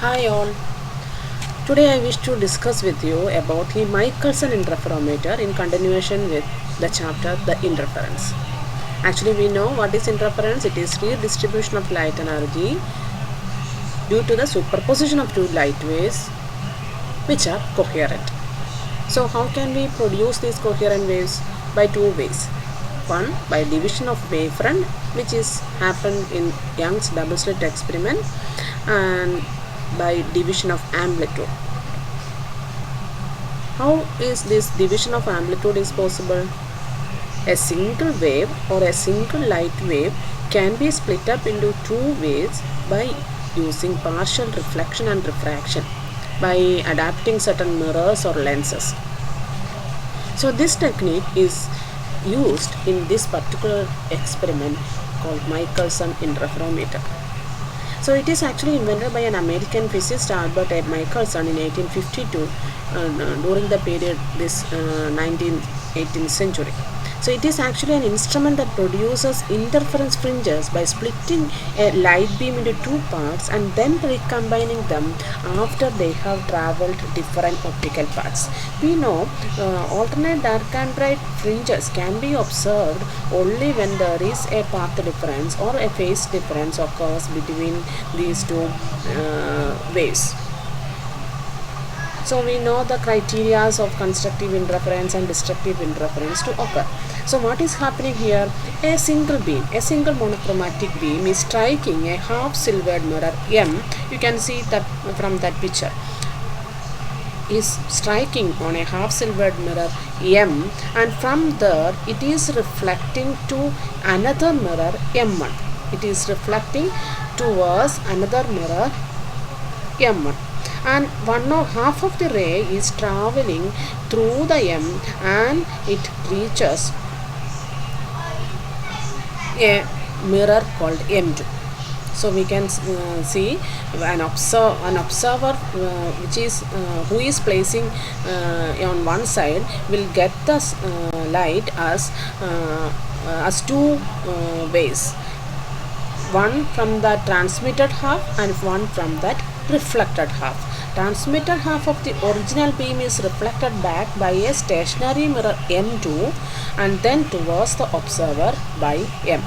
Hi all. Today I wish to discuss with you about the Michelson interferometer in continuation with the chapter the interference. Actually we know what is interference. It is redistribution of light energy due to the superposition of two light waves which are coherent. So how can we produce these coherent waves? By two ways. One, by division of wavefront, which is happened in Young's double slit experiment, and by division of amplitude. How is this division of amplitude is possible? A single wave or a single light wave can be split up into two waves by using partial reflection and refraction by adapting certain mirrors or lenses. So this technique is used in this particular experiment called Michelson interferometer. So it is actually invented by an American physicist Albert A. Michelson in 1852 during the period this 19th 18th century. So it is actually an instrument that produces interference fringes by splitting a light beam into two parts and then recombining them after they have traveled different optical paths. We know alternate dark and bright fringes can be observed only when there is a path difference or a phase difference occurs between these two waves. So we know the criteria of constructive interference and destructive interference to occur. So what is happening here? A single beam, a single monochromatic beam is striking a half silvered mirror M. You can see that from that picture. Is striking on a half silvered mirror M, and from there it is reflecting to another mirror M1. It is reflecting towards another mirror M1. And half of the ray is traveling through the M and it reaches a mirror called M2. So we can see an observer which is who is placing on one side will get the light as two ways, one from the transmitted half and one from that reflected half. Transmitted half of the original beam is reflected back by a stationary mirror M2 and then towards the observer by M.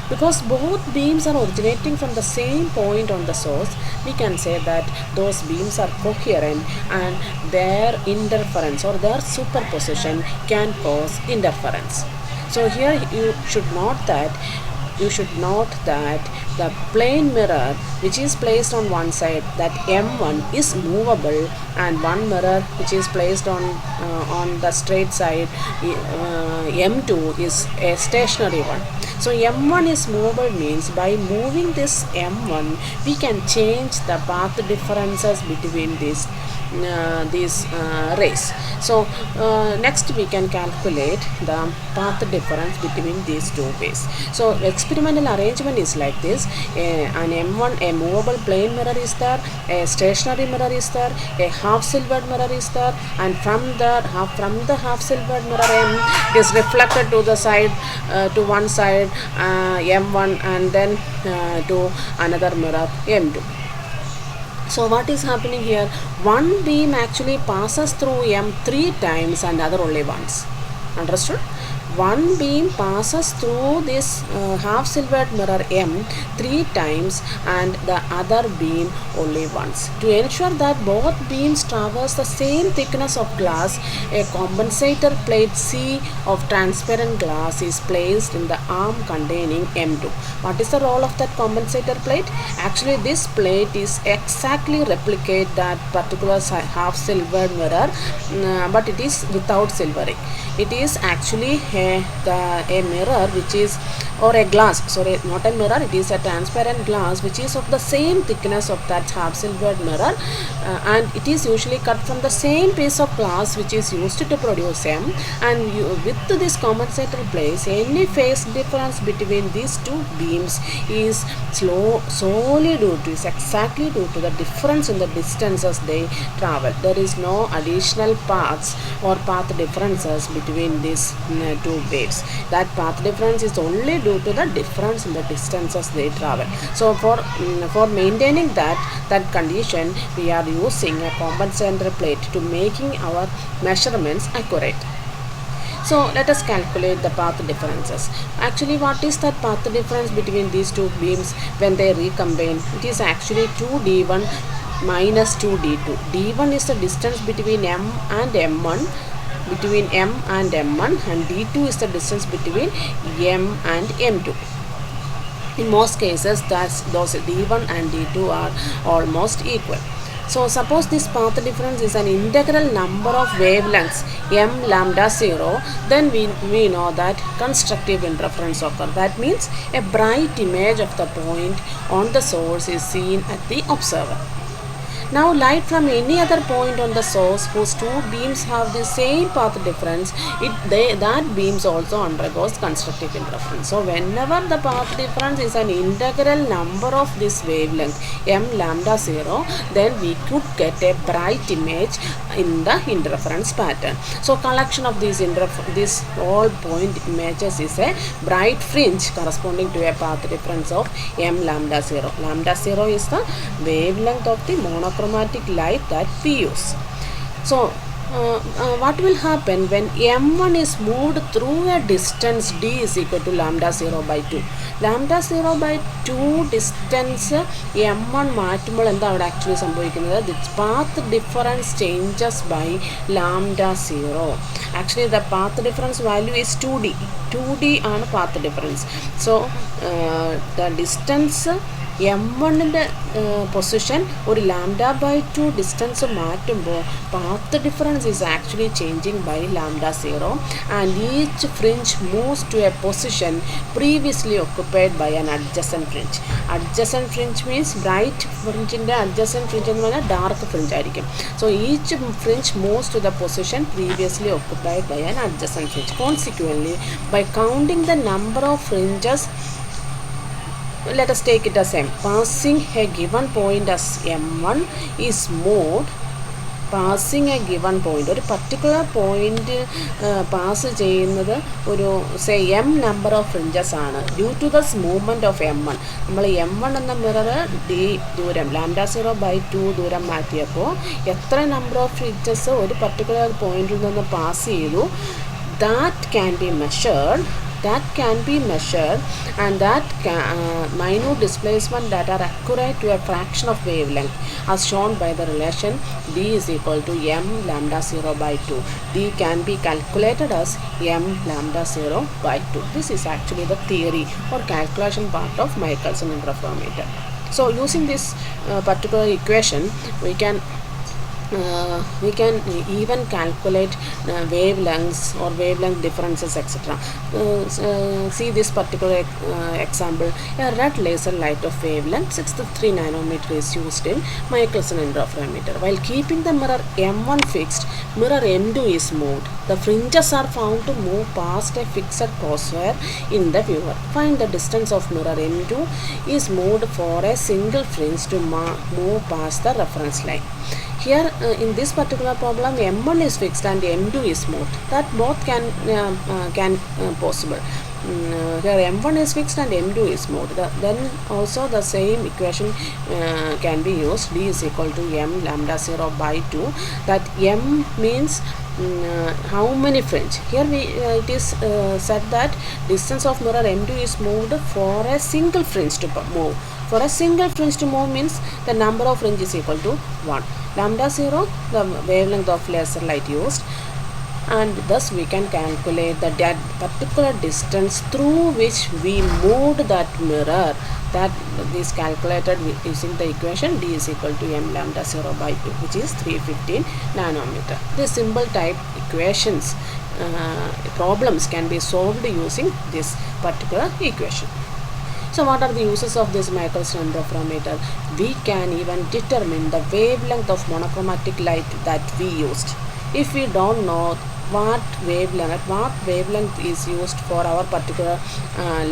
Because both beams are originating from the same point on the source, we can say that those beams are coherent and their interference or their superposition can cause interference. So here you should note that the plane mirror which is placed on one side, that M1 is movable, and one mirror which is placed on the straight side, M2 is a stationary one. So M1 is movable means by moving this M1 we can change the path differences between these rays. So next we can calculate the path difference between these two ways. So experimental arrangement is like this. An M1, a movable plane mirror is there, a stationary mirror is there, a half silvered mirror is there, and from the half silvered mirror M, it is reflected to the side, to one side M1, and then to another mirror M2. So what is happening here? One beam actually passes through M three times and other only once. Understood? One beam passes through this half silvered mirror M three times and the other beam only once. To ensure that both beams traverse the same thickness of glass, a compensator plate C of transparent glass is placed in the arm containing M2. What is the role of that compensator plate? Actually this plate is exactly replicate that particular half silvered mirror, but it is without silvering. It is actually a mirror which is, or a glass, sorry, not a mirror, it is a transparent glass which is of the same thickness of that half silvered mirror, and it is usually cut from the same piece of glass which is used to produce M, and with this compensator place, any phase difference between these two beams is solely is exactly due to the difference in the distances they travel. There is no additional paths or path differences between these two two waves. That path difference is only due to the difference in the distances they travel. So for maintaining that condition, we are using a compensator plate to making our measurements accurate. So let us calculate the path differences. Actually, what is that path difference between these two beams when they recombine? It is actually 2d1 minus 2d2. d1 is the distance between m and m1, between m and m1, and d2 is the distance between m and m2. In most cases, those d1 and d2 are almost equal. So suppose this path difference is an integral number of wavelengths m lambda 0, then we know that constructive interference occurs. That means a bright image of the point on the source is seen at the observer. Now light from any other point on the source whose two beams have the same path difference, that beams also undergoes constructive interference. So whenever the path difference is an integral number of this wavelength m lambda 0, then we could get a bright image in the interference pattern. So collection of these all point images is a bright fringe corresponding to a path difference of m lambda 0. Lambda 0 is the wavelength of the monochromatic light that we use. So what will happen when m1 is moved through a distance d is equal to lambda 0 by 2. Lambda 0 by 2 distance m1 മാറ്റുമ്പോൾ എന്താ അവിടെ actually സംഭവിക്കുന്നത്? This path difference changes by lambda 0. Actually the path difference value is 2d. 2d ആണ് path difference. So the distance m1ൻ്റെ position ഒരു lambda by 2 distance മാറ്റുമ്പോൾ path difference is actually changing by lambda 0 and each fringe moves to a position previously occupied by an adjacent fringe. Adjacent fringe means bright ഫ്രിഞ്ചിൻ്റെ adjacent fringe എന്ന് പറഞ്ഞാൽ dark fringe ആയിരിക്കും. So each fringe moves to the position previously occupied by an adjacent fringe. Consequently by counting the number of fringes, let us take it as m. Passing a given point as m1 is moved. Passing a given point, ഒരു particular point pass ചെയ്യുന്നത് ഒരു say M number of fringes ആണ്. Due to this movement of m1, നമ്മൾ m1 എന്ന mirror d ദൂരം lambda 0 by 2 ദൂരം മാറ്റിയപ്പോൾ എത്ര നമ്പർ ഓഫ് ഫ്രിഞ്ചസ് ഒരു പർട്ടിക്കുലർ പോയിന്റിൽ നിന്ന് പാസ് ചെയ്തു, that can be measured and that minute displacement that are accurate to a fraction of wavelength as shown by the relation d is equal to m lambda 0 by 2. d can be calculated as m lambda 0 by 2. This is actually the theory or calculation part of Michelson interferometer. So using this particular equation, we can even calculate wavelengths or wavelength differences, etc. See this particular example. A red laser light of wavelength 63 nanometer is used in Michelson interferometer. While keeping the mirror m1 fixed, mirror m2 is moved. The fringes are found to move past a fixed crosshair in the viewer. Find the distance of mirror m2 is moved for a single fringe to move past the reference line. Here in this particular problem, m1 is fixed and m2 is moved. That both can possible. Here m1 is fixed and m2 is moved. Then also the same equation can be used. d is equal to m lambda 0 by 2. That m means how many fringe. Here it is said that distance of mirror m2 is moved for a single fringe to move. For a single fringe to move means the number of fringe is equal to 1. Lambda 0, the wavelength of laser light used, and thus we can calculate that particular distance through which we moved that mirror. That is calculated using the equation d is equal to m lambda 0 by 2, which is 315 nanometer. The simple type equations problems can be solved using this particular equation. So what are the uses of this Michelson interferometer? We can even determine the wavelength of monochromatic light that we used. If we don't know what wavelength is used for our particular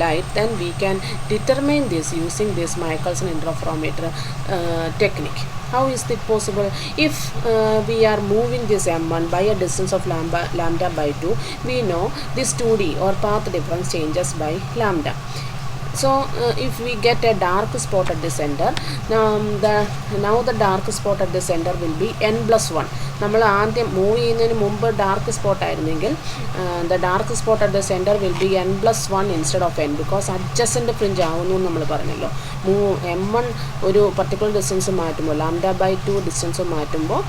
light, then we can determine this using this Michelson interferometer technique. How is it possible? If we are moving this m1 by a distance of lambda by 2, we know this 2d or path difference changes by lambda. So if we get a dark spot at the center, now the dark spot at the center will be n plus 1. നമ്മൾ ആദ്യം move ചെയ്യുന്നതിന് മുമ്പ് dark spot ആയിരുന്നെങ്കിൽ the dark spot at the center will be n plus 1 instead of n, because adjacent fringe ആവുന്നു എന്ന് നമ്മൾ പറഞ്ഞല്ലോ. m1 ഒരു പർട്ടിക്കുലർ ഡിസ്റ്റൻസ് മാറ്റുമ്പോൾ λ/2 ഡിസ്റ്റൻസ് മാറ്റുമ്പോൾ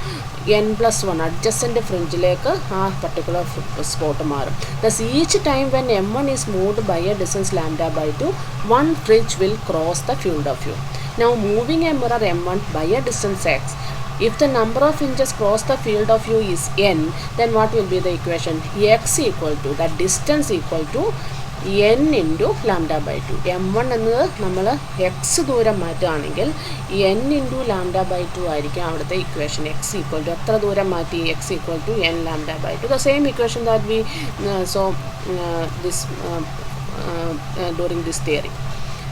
n plus 1 adjacent fringeലേക്ക് ആ പർട്ടിക്കുലർ സ്പോട്ട് മാറും. Thus each time when m1 is moved by a distance λ/2, one fringe will cross the field of view. Now moving a mirror m1 by a distance x, if the number of fringes cross the field of view is n, then what will be the equation? X equal to, that distance equal to n into λ/2. m1 എന്നത് നമ്മൾ x ദൂരം മാറ്റുകയാണെങ്കിൽ n into λ/2 ആയിരിക്കും അവിടുത്തെ equation. x equal to എത്ര ദൂരം മാറ്റി? x equal to n λ/2. The same equation that we saw during this theory.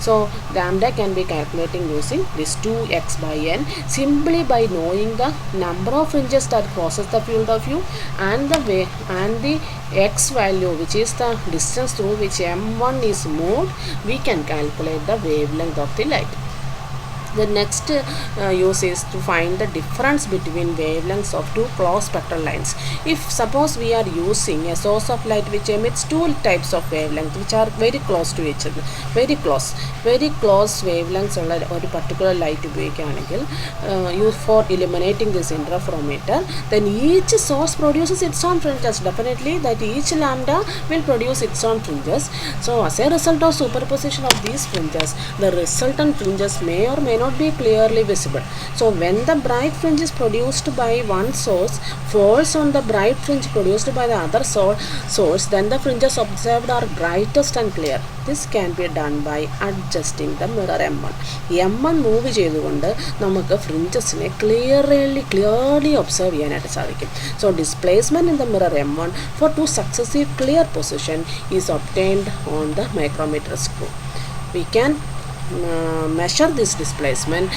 So lambda can be calculating using this 2x by n, simply by knowing the number of fringes that crosses the field of view and the x value, which is the distance through which m1 is moved. We can calculate the wavelength of the light. The next use is to find the difference between wavelengths of two close spectral lines. If suppose we are using a source of light which emits two types of wavelength which are very close to each other, very close wavelengths ഉള്ള ഒരു particular light ഉപയോഗിക്കുകയാണെങ്കിൽ for illuminating this interferometer, then each source produces its own fringes. Definitely that each lambda will produce its own fringes. So as a result of superposition of these fringes, the resultant fringes may or may not be clearly visible. So when the bright fringe is produced by one source falls on the bright fringe produced by the other source, then the fringes observed are brightest and clear. This can be done by adjusting the mirror m1. m1 move ചെയ്തുകൊണ്ട് നമുക്ക് ഫ്രിഞ്ചസിനെ clearly observe ചെയ്യാനായിട്ട് സാധിക്കും. So displacement in the mirror m1 for two successive clear position is obtained on the micrometer screw. We can measure this displacement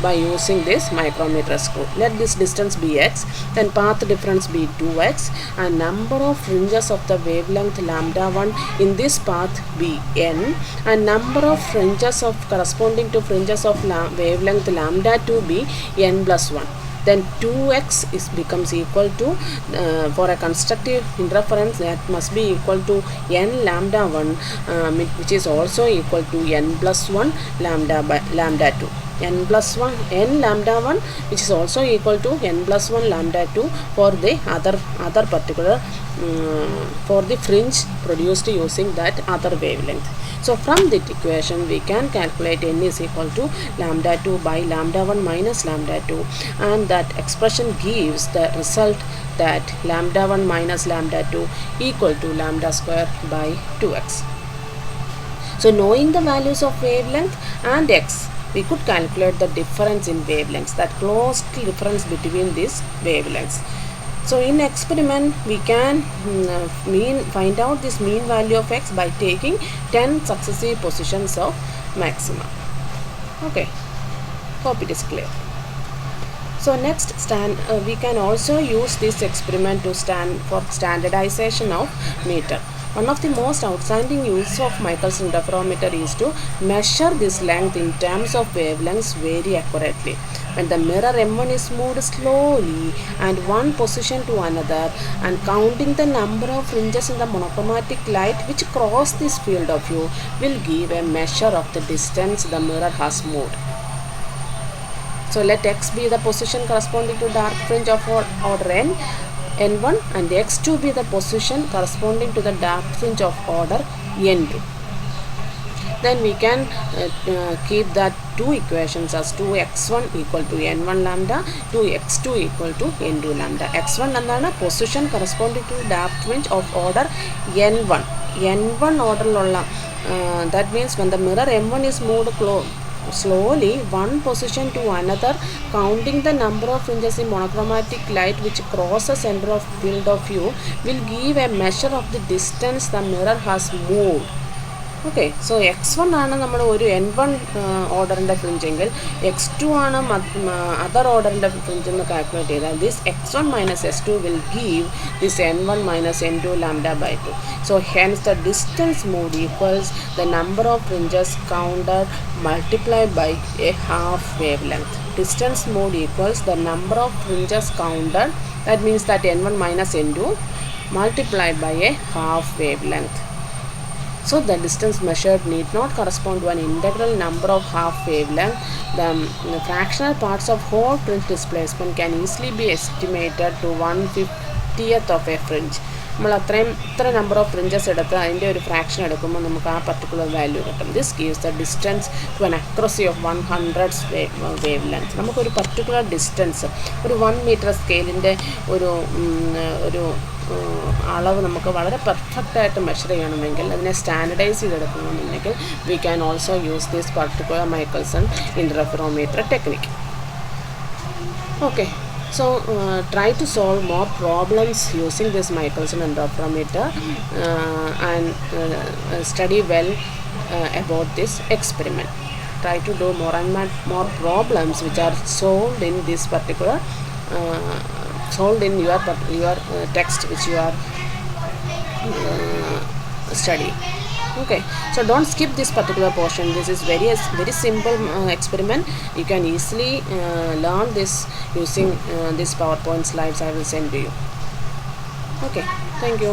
by using this micrometer screw. Let this distance be x, then path difference be 2x, and number of fringes of the wavelength λ1 in this path be n, and number of fringes of corresponding to fringes of wavelength λ2 be n plus 1. Then 2x becomes equal to, for a constructive interference, that must be equal to n λ1, which is also equal to n plus 1 λ2. n plus 1 n λ1, which is also equal to n plus 1 λ2 for the other particular for the fringe produced using that other wavelength. So from that equation we can calculate n is equal to λ2 by λ1 minus λ2, and that expression gives the result that λ1 minus λ2 equal to lambda square by 2x. So knowing the values of wavelength and x, we could calculate the difference in wavelengths, that close difference between these wavelengths. So in experiment we can find out this mean value of x by taking 10 successive positions of maxima. Okay, hope it is clear. So next we can also use this experiment to for standardization of meter. One of the most outstanding uses of Michelson interferometer is to measure this length in terms of wavelengths very accurately. When the mirror m1 is moved slowly and one position to another, and counting the number of fringes in the monochromatic light which cross this field of view will give a measure of the distance the mirror has moved. So let x be the position corresponding to dark fringe of order n1, and x2 be the position corresponding to the dark fringe of order n2. Then we can keep that two equations as 2x1 equal to n1 lambda, 2x2 equal to n2 lambda. x1 എന്താണ്? Position corresponding to dark fringe of order n1 order ഉള്ള, that means when the mirror m1 is moved slowly one position to another, counting the number of fringes in monochromatic light which cross the center of field of view will give a measure of the distance the mirror has moved. Okay so x1 ആണ് നമ്മൾ ഒരു n1 ഓർഡറിൻ്റെ ഫ്രിഞ്ചെങ്കിൽ x2 ആണ് other ഓർഡറിൻ്റെ fringe എന്ന് calculate ചെയ്താൽ this x1 minus s2 will give this n1 minus n2 lambda by 2. So hence the distance moved equals the number of fringes counted multiplied by a half wavelength. Distance moved equals the number of fringes counted, that means that n1 minus n2 multiplied by a half wavelength. So the distance measured need not correspond to an integral number of half wavelength. The fractional parts of whole fringe displacement can easily be estimated to 1/50th of a fringe. നമ്മൾ ഇത്ര number of fringes എടുത്ത് അതിൻ്റെ ഒരു fraction എടുക്കുമ്പോൾ നമുക്ക് ആ particular value കിട്ടും. This gives the distance to an accuracy of 100 wavelength. നമുക്കൊരു പർട്ടിക്കുലർ ഡിസ്റ്റൻസ് ഒരു 1 മീറ്റർ സ്കെയിലിൻ്റെ ഒരു അളവ് നമുക്ക് വളരെ പെർഫെക്റ്റായിട്ട് മെഷർ ചെയ്യണമെങ്കിൽ അതിനെ സ്റ്റാൻഡർഡൈസ് ചെയ്തെടുക്കണമെന്നുണ്ടെങ്കിൽ we can also use this particular Michelson interferometer technique. Okay, so try to solve more problems using this Michelson interferometer and study well about this experiment. Try to do more and more problems which are solved in this particular solved in your text which you are studying. Okay, so don't skip this particular portion. This is very simple experiment. You can easily learn this using this PowerPoint slides I will send to you. Okay, thank you.